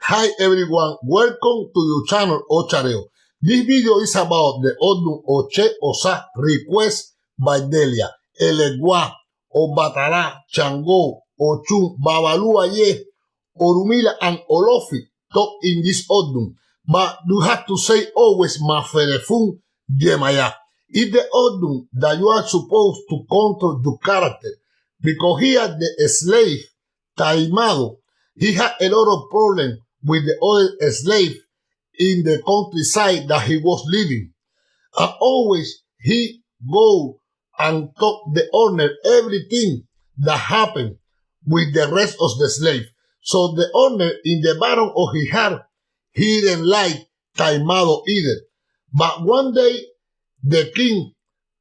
Hi everyone, welcome to your channel OCHAREO. This video is about the ODUNS Oche Osa request by Delia, Elegua, Obatara, Chango, Ochun, Babalu, Orumila, and OLOFI'S talk in this ODUNS. But you have to say always Maferefun, Yemaya. It's the ODUNS that you are supposed to control your character. Because here the slave, Taimado, he had a lot of problems with the other slave in the countryside that he was living. And always he go and talk the owner everything that happened with the rest of the slave. So the owner in the bottom of his heart, he didn't like Taimado either. But one day the king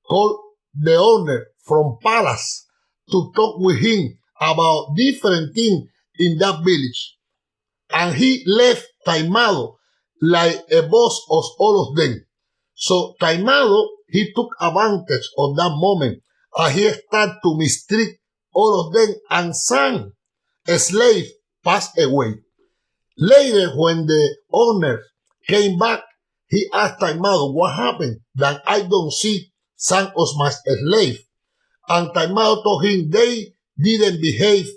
called the owner from palace to talk with him about different things in that village. And he left Taimado like a boss of all of them. So Taimado, he took advantage of that moment and he started to mistreat all of them, and some slave passed away. Later, when the owner came back, he asked Taimado, what happened that I don't see some of my slave? And Taimado told him they didn't behave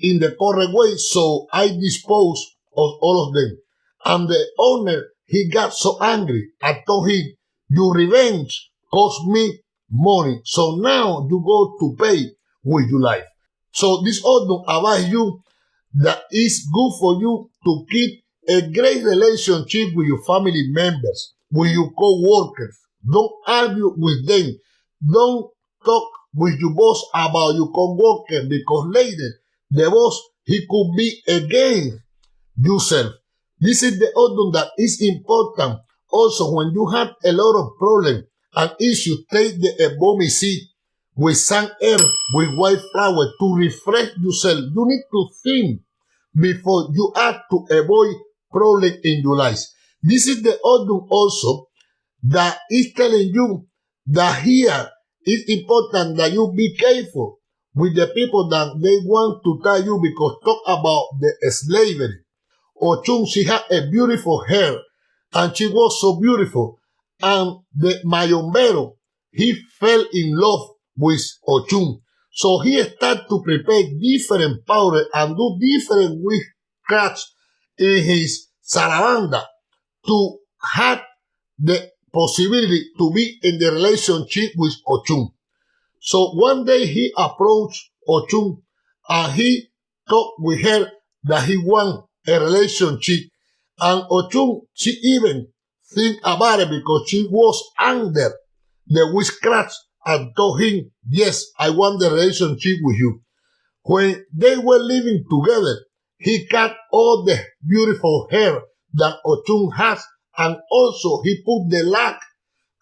in the correct way, so I disposed of all of them. And the owner, he got so angry. I told him, your revenge cost me money, so now you go to pay with your life. So this ODUNS advise you that it's good for you to keep a great relationship with your family members, with your co-workers. Don't argue with them. Don't talk with your boss about your co-worker, because later the boss, he could be against yourself. This is the ODUNS that is important. Also, when you have a lot of problems and issues, take the Ebomisi with some herb, with white flour to refresh yourself. You need to think before you act to avoid problems in your life. This is the ODUNS also that is telling you that here it's important that you be careful with the people that they want to tell you, because talk about the slavery. Ochun, she had a beautiful hair and she was so beautiful. And the mayombero, he fell in love with Ochun. So he started to prepare different powder and do different witchcrafts in his sarabanda to have the possibility to be in the relationship with Ochun. So one day he approached Ochun and he talked with her that he want a relationship. And Ochun, she even think about it because she was under the witchcraft and told him, yes, I want the relationship with you. When they were living together, he cut all the beautiful hair that Ochun has, and also he put the lock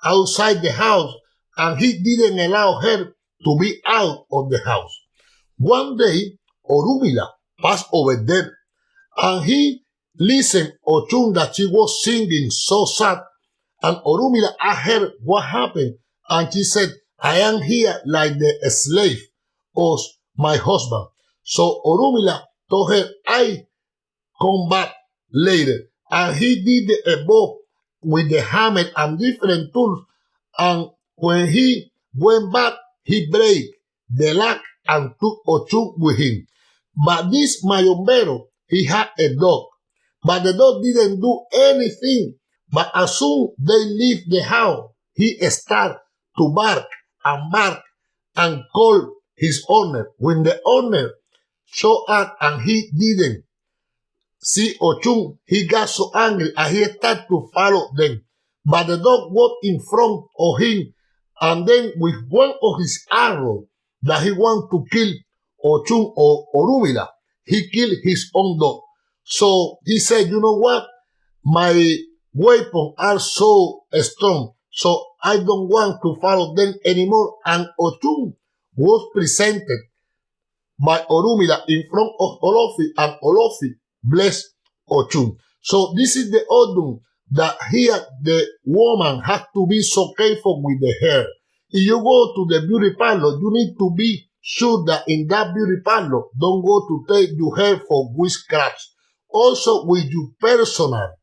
outside the house, and he didn't allow her to be out of the house. One day, Orumila passed over there, and he listened Ochun that she was singing so sad, and Orumila asked her what happened, and she said, I am here like the slave of my husband. So Orumila told her, I come back later. And he did the above with the hammer and different tools. And when he went back, he break the lock and took Ochun with him. But this mayombero, he had a dog. But the dog didn't do anything. But as soon they leave the house, he started to bark and call his owner. When the owner showed up and he didn't see Ochun, he got so angry and he started to follow them. But the dog walked in front of him, and then with one of his arrows that he wanted to kill Ochun or Orumila, he killed his own dog. So he said, you know what? My weapons are so strong, so I don't want to follow them anymore. And Ochun was presented by Orumila in front of OLOFI'S, and OLOFI'S blessed Ochun. So this is the ODUNS that here the woman has to be so careful with the hair. If you go to the beauty parlor, you need to be sure that in that beauty parlor, don't go to take your hair for witchcraft. Also with your personal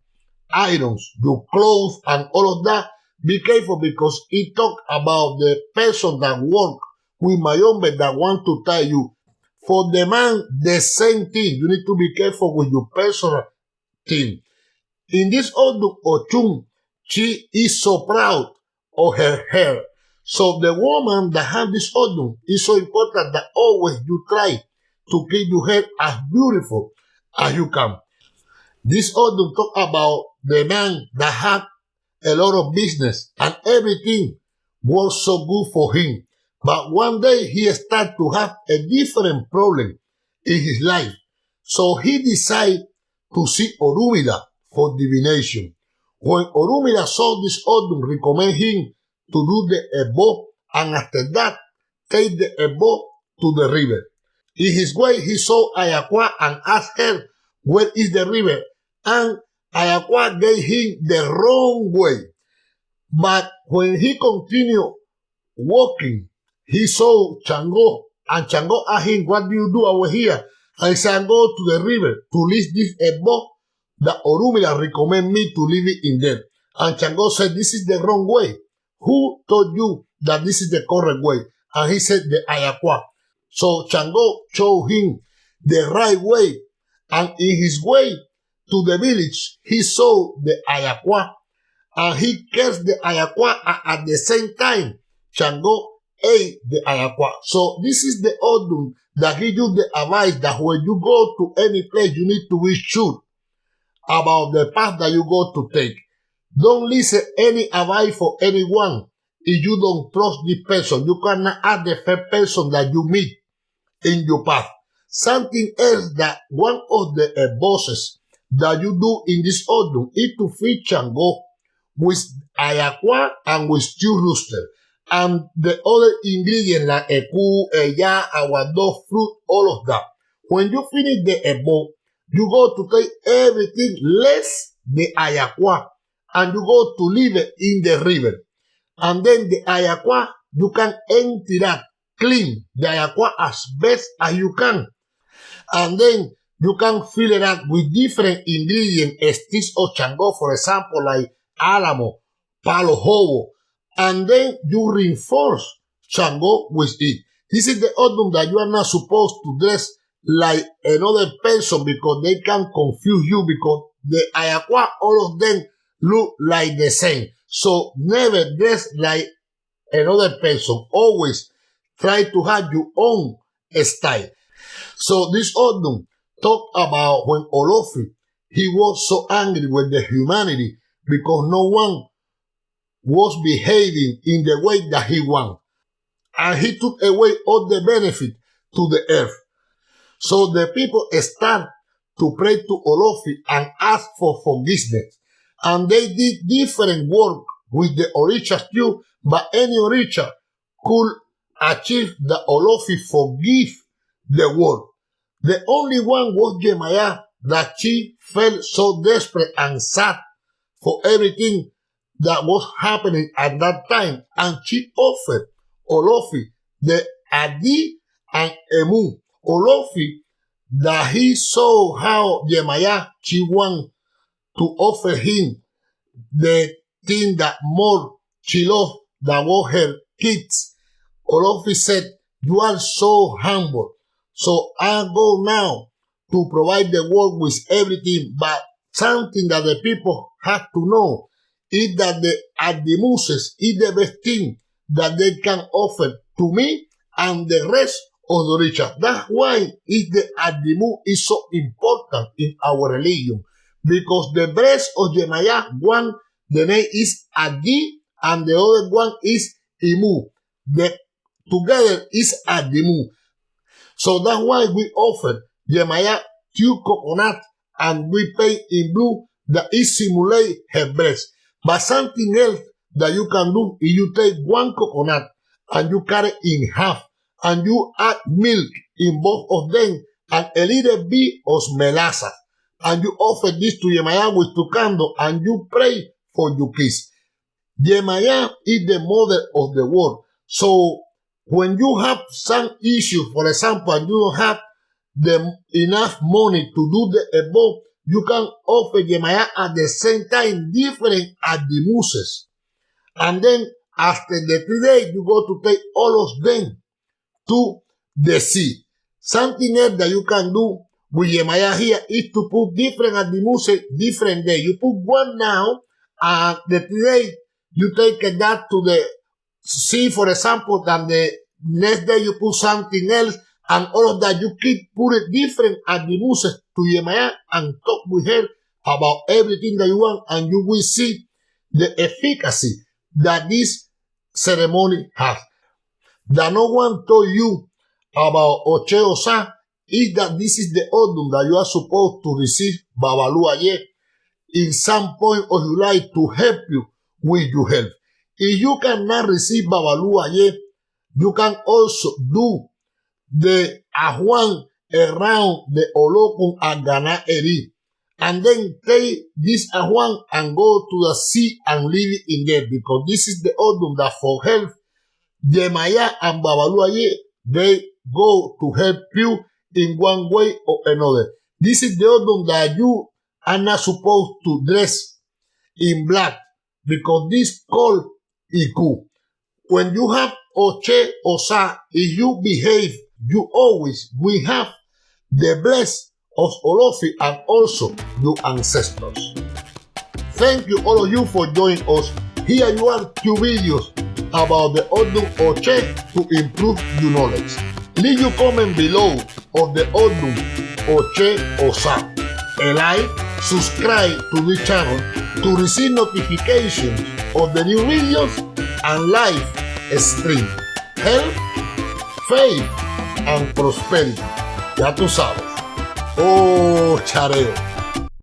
items, your clothes and all of that, be careful because it talk about the person that work with Mayombe that want to tell you. For the man, the same thing. You need to be careful with your personal thing. In this Odun Ochun, she is so proud of her hair. So the woman that have this Odun is so important that always you try to keep your hair as beautiful as you can. This Odun talk about the man that had a lot of business and everything was so good for him. But one day he started to have a different problem in his life. So he decided to see Orumila for divination. When Orumila saw this Odun, recommend him to do the ebo, and after that, take the ebo to the river. In his way, he saw Ayakwa and asked her, where is the river? And Ayakwa gave him the wrong way. But when he continued walking, he saw Chango, and Chango asked him, what do you do over here? And he said, go to the river to leave this ebo that Orumila recommend me to leave it in there. And Chango said, this is the wrong way. Who told you that this is the correct way? And he said, the Ayakwa. So Chango showed him the right way. And in his way to the village, he saw the Ayakwa. And he cursed the Ayakwa, and at the same time, Chango ate the Ayakwa. So this is the Odun that gives you the advice that when you go to any place, you need to be sure about the path that you go to take. Don't listen any advice for anyone if you don't trust this person. You cannot ask the first person that you meet in your path. Something else that one of the bosses that you do in this Odun is to feed Chango with Ayakwa and with stew rooster. And the other ingredients like eku, eya, aguado, fruit, all of that. When you finish the ebo, you go to take everything less the Ayakwa and you go to leave it in the river. And then the Ayakwa, you can empty that, clean the Ayakwa as best as you can. And then you can fill it up with different ingredients, sticks of Chango, for example, like alamo, palo hobo. And then you reinforce Chango with it. This is the Odun that you are not supposed to dress like another person because they can confuse you because the Ayakwa, all of them look like the same. So never dress like another person. Always try to have your own style. So this Odun talk about when Olofi, he was so angry with the humanity because no one was behaving in the way that he wanted. And he took away all the benefit to the earth. So the people start to pray to Olofi and ask for forgiveness. And they did different work with the Orishas too, but any Orisha could achieve the Olofi forgive the world. The only one was Yemaya, that she felt so desperate and sad for everything that was happening at that time. And she offered Olofi the Adi and Emu. Olofi, that he saw how Yemaya, she wanted to offer him the thing that more she loved, that was her kids. Olofi said, you are so humble. So I go now to provide the world with everything, but something that the people have to know is that the Adimuses is the best thing that they can offer to me and the rest of the rich. That's why the Adimu is so important in our religion. Because the breast of Yemaya, one, the name is Adi, and the other one is Imu. The together is Adimu. So that's why we offer Yemaya 2 coconut and we pay in blue that it simulate her breast. But something else that you can do is you take 1 coconut and you cut it in half and you add milk in both of them and a little bit of melasa. And you offer this to Yemaya with 2 candles and you pray for your kids. Yemaya is the mother of the world. So when you have some issue, for example, and you don't have enough money to do the above, you can offer Yemaya at the same time, different at the muses. And then after the 3 days, you go to take all of them to the sea. Something else that you can do with Yemaya here is to put different at the muse, different day. You put one now, and the 3 days, you take that to the sea, for example, then the next day you put something else, and all of that, you keep put it different at the muse to Yemaya and talk with her about everything that you want, and you will see the efficacy that this ceremony has. That no one told you about Oche Osa is that this is the Odun that you are supposed to receive Babalu in some point of your life to help you with your health. If you cannot receive Babalu, you can also do the Ajuan around the Olokun and Gana Eri. And then take this Ajuan and go to the sea and leave it in there, because this is the Odun that for health, Yemaya and Babalu, they go to help you in one way or another. This is the Odun that you are not supposed to dress in black, because this called Iku. When you have Oche Osa, if you behave, you always will have the blessing of Olofi and also your ancestors. Thank you all of you for joining us. Here you are 2 videos about the Odun Oche to improve your knowledge. Leave your comment below of the Odun Oche Osa. And like, subscribe to this channel to receive notifications of the new videos and live stream. Health, faith, and prosperity. Ya tú sabes. OCHAREO.